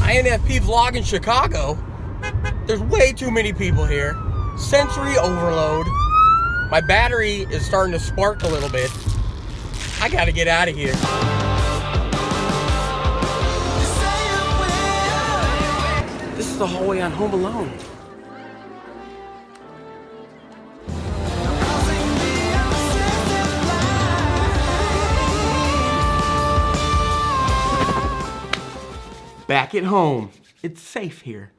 INFP vlog in Chicago. There's way too many people here. Sensory overload. My battery is starting to spark a little bit. I gotta get out of here. This is the hallway on Home Alone. Back at home. It's safe here.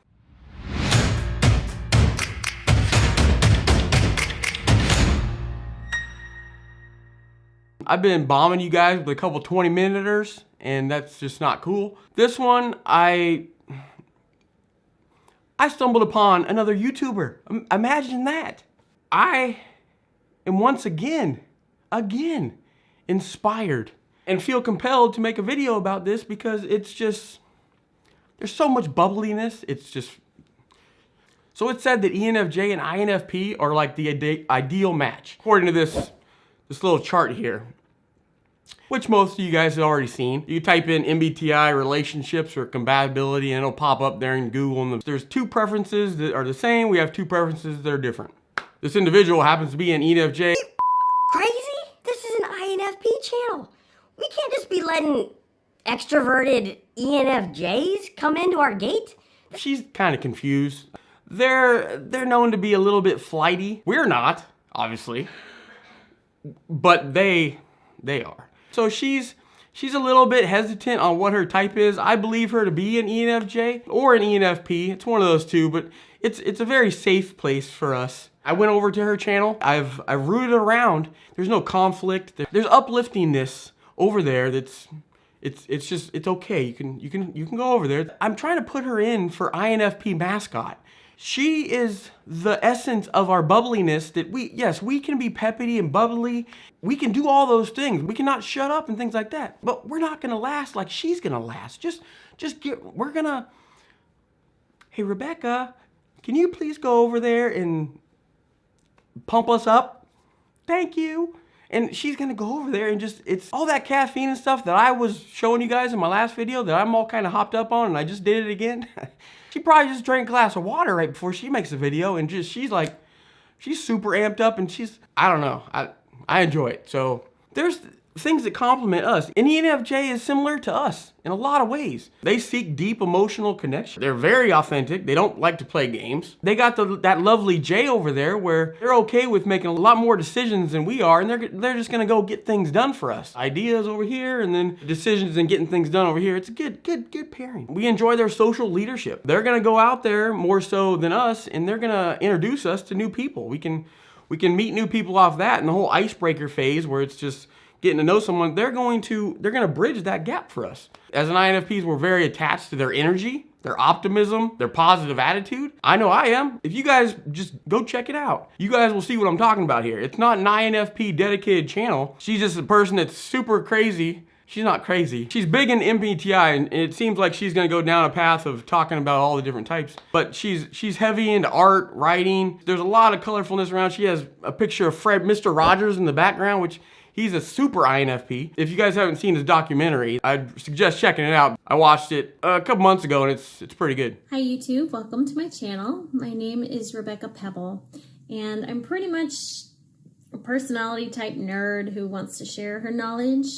I've been bombing you guys with a couple 20-minuters, and that's just not cool. This one, I stumbled upon another YouTuber. Imagine that. I am once again inspired and feel compelled to make a video about this because it's just, there's so much bubbliness. It's just, so it's said that ENFJ and INFP are like the ideal match, according to this little chart here, which most of you guys have already seen. You type in MBTI relationships or compatibility and it'll pop up there in Google. And there's two preferences that are the same. We have two preferences that are different. This individual happens to be an ENFJ. Crazy? This is an INFP channel. We can't just be letting extroverted ENFJs come into our gate. She's kind of confused. They're known to be a little bit flighty. We're not, obviously, but they are. So she's a little bit hesitant on what her type is. I believe her to be an ENFJ or an ENFP. It's one of those two, but it's a very safe place for us. I went over to her channel. I've rooted around. There's no conflict. There's upliftingness over there. It's okay. You can go over there. I'm trying to put her in for INFP mascot. She is the essence of our bubbliness that we can be peppity and bubbly. We can do all those things. We cannot shut up and things like that. But we're not gonna last like she's gonna last. Hey Rebecca, can you please go over there and pump us up? Thank you. And she's gonna go over there and it's all that caffeine and stuff that I was showing you guys in my last video that I'm all kind of hopped up on and I just did it again. She probably just drank a glass of water right before she makes the video and she's super amped up and I don't know, I enjoy it. So there's things that complement us. And ENFJ is similar to us in a lot of ways. They seek deep emotional connection. They're very authentic. They don't like to play games. They got that lovely J over there where they're okay with making a lot more decisions than we are, and they're just gonna go get things done for us. Ideas over here, and then decisions and getting things done over here. It's a good pairing. We enjoy their social leadership. They're gonna go out there more so than us, and they're gonna introduce us to new people. We can meet new people off that, and the whole icebreaker phase where it's just getting to know someone, they're gonna bridge that gap for us. As an INFPs, we're very attached to their energy, their optimism, their positive attitude. I know I am. If you guys just go check it out, you guys will see what I'm talking about here. It's not an INFP dedicated channel. She's just a person that's super crazy. She's not crazy. She's big in MBTI, and it seems like she's gonna go down a path of talking about all the different types. But she's heavy into art, writing. There's a lot of colorfulness around. She has a picture of Mr. Rogers in the background, which he's a super INFP. If you guys haven't seen his documentary, I'd suggest checking it out. I watched it a couple months ago and it's pretty good. Hi YouTube, welcome to my channel. My name is Rebecca Pebble and I'm pretty much a personality type nerd who wants to share her knowledge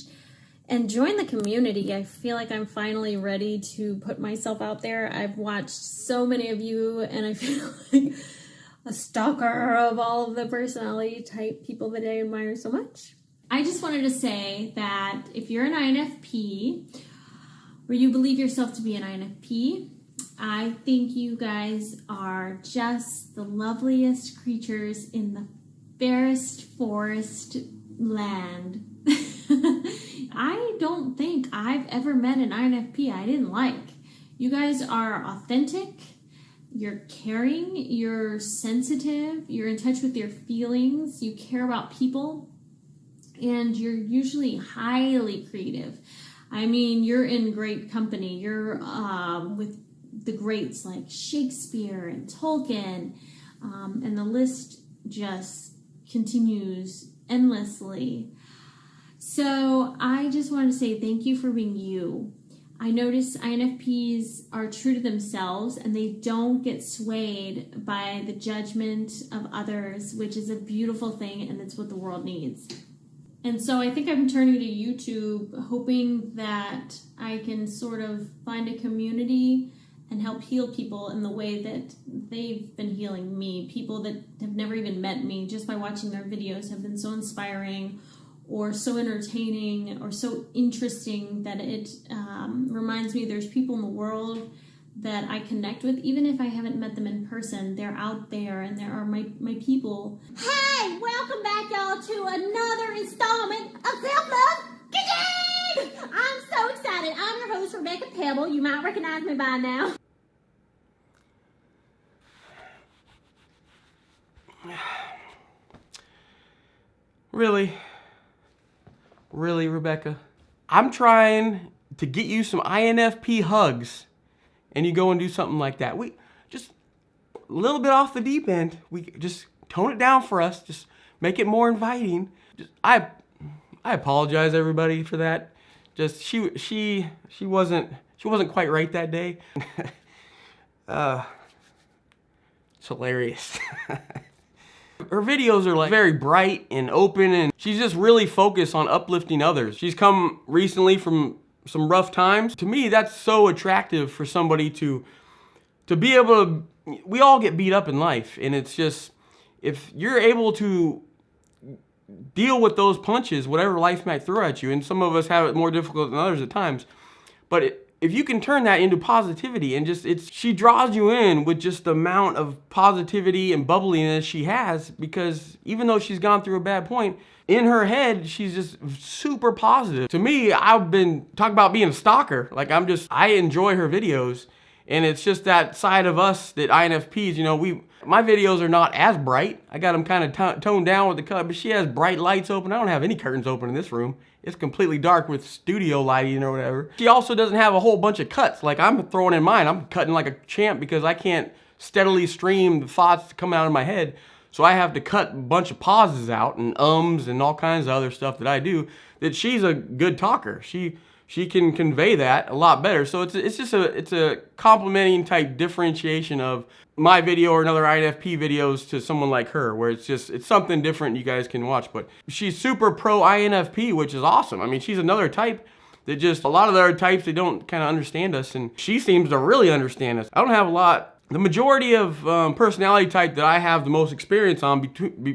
and join the community. I feel like I'm finally ready to put myself out there. I've watched so many of you and I feel like a stalker of all of the personality type people that I admire so much. I just wanted to say that if you're an INFP, or you believe yourself to be an INFP, I think you guys are just the loveliest creatures in the fairest forest land. I don't think I've ever met an INFP I didn't like. You guys are authentic, you're caring, you're sensitive, you're in touch with your feelings, you care about people, and you're usually highly creative. I mean, you're in great company. You're with the greats like Shakespeare and Tolkien, and the list just continues endlessly. So I just want to say thank you for being you. I notice INFPs are true to themselves and they don't get swayed by the judgment of others, which is a beautiful thing, and it's what the world needs. And so I think I'm turning to YouTube, hoping that I can sort of find a community and help heal people in the way that they've been healing me. People that have never even met me, just by watching their videos, have been so inspiring or so entertaining or so interesting that it reminds me there's people in the world that I connect with, even if I haven't met them in person. They're out there, and there are my people. Hey, welcome back, y'all, to another installment of Self-Love Kitchen! I'm so excited. I'm your host, Rebecca Pebble. You might recognize me by now. Really, Rebecca? I'm trying to get you some INFP hugs, and you go and do something like that. We just a little bit off the deep end. We just tone it down for us. Just make it more inviting. I apologize, everybody, for that. Just she wasn't quite right that day. It's hilarious. Her videos are like very bright and open, and she's just really focused on uplifting others. She's come recently from some rough times. To me, that's so attractive for somebody to be able to, we all get beat up in life, and it's just, if you're able to deal with those punches, whatever life might throw at you, and some of us have it more difficult than others at times, but if you can turn that into positivity, and just, she draws you in with just the amount of positivity and bubbliness she has, because even though she's gone through a bad point, in her head, she's just super positive. To me, I've been talking about being a stalker. Like, I enjoy her videos, and it's just that side of us that INFPs, you know, my videos are not as bright. I got them kind of toned down with the color, but she has bright lights open. I don't have any curtains open in this room. It's completely dark with studio lighting or whatever. She also doesn't have a whole bunch of cuts like I'm throwing in mine. I'm cutting like a champ because I can't steadily stream the thoughts coming out of my head. So I have to cut a bunch of pauses out and ums and all kinds of other stuff that I do. That she's a good talker. She can convey that a lot better. So it's a complimenting type differentiation of my video or another INFP videos to someone like her, where it's something different you guys can watch. But she's super pro INFP, which is awesome. I mean, she's another type that just, a lot of the other types, they don't kind of understand us, and she seems to really understand us. I don't have a lot. The majority of personality type that I have the most experience on,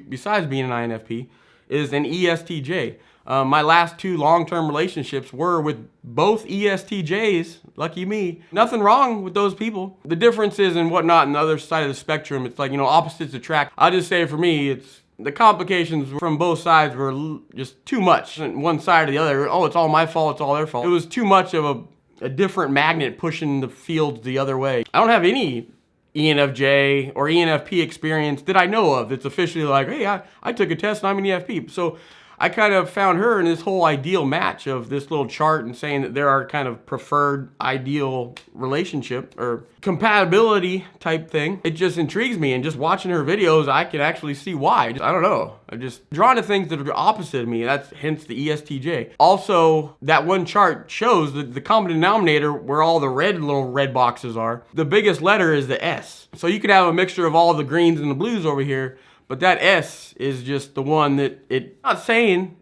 besides being an INFP, is an ESTJ. My last 2 long-term relationships were with both ESTJs. Lucky me. Nothing wrong with those people. The differences and whatnot on the other side of the spectrum, it's like, you know, opposites attract. I'll just say for me, it's the complications from both sides were just too much. One side or the other, oh, it's all my fault, it's all their fault. It was too much of a different magnet pushing the field the other way. I don't have any ENFJ or ENFP experience that I know of that's officially like, hey, I took a test and I'm an ENFP. So I kind of found her in this whole ideal match of this little chart and saying that there are kind of preferred ideal relationship or compatibility type thing. It just intrigues me, and just watching her videos, I can actually see why. I don't know. I'm just drawn to things that are opposite of me. That's hence the ESTJ. Also, that one chart shows that the common denominator where all the little red boxes are, the biggest letter is the S. So you could have a mixture of all the greens and the blues over here, but that S is just the one that not saying,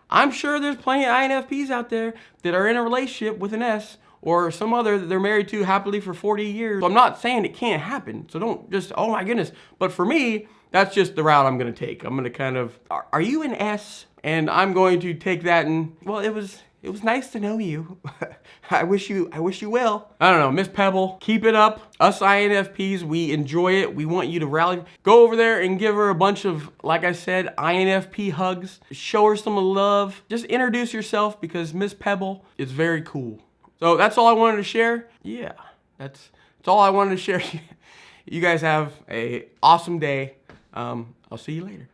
I'm sure there's plenty of INFPs out there that are in a relationship with an S or some other that they're married to happily for 40 years. So I'm not saying it can't happen. So don't just, oh my goodness. But for me, that's just the route I'm going to take. I'm going to kind of, are you an S? And I'm going to take that and, well, it was nice to know you. I wish you well. I don't know, Miss Pebble, keep it up. Us INFPs, we enjoy it. We want you to rally. Go over there and give her a bunch of, like I said, INFP hugs. Show her some love. Just introduce yourself, because Miss Pebble is very cool. So that's all I wanted to share. Yeah, that's all I wanted to share. You guys have an awesome day. I'll see you later.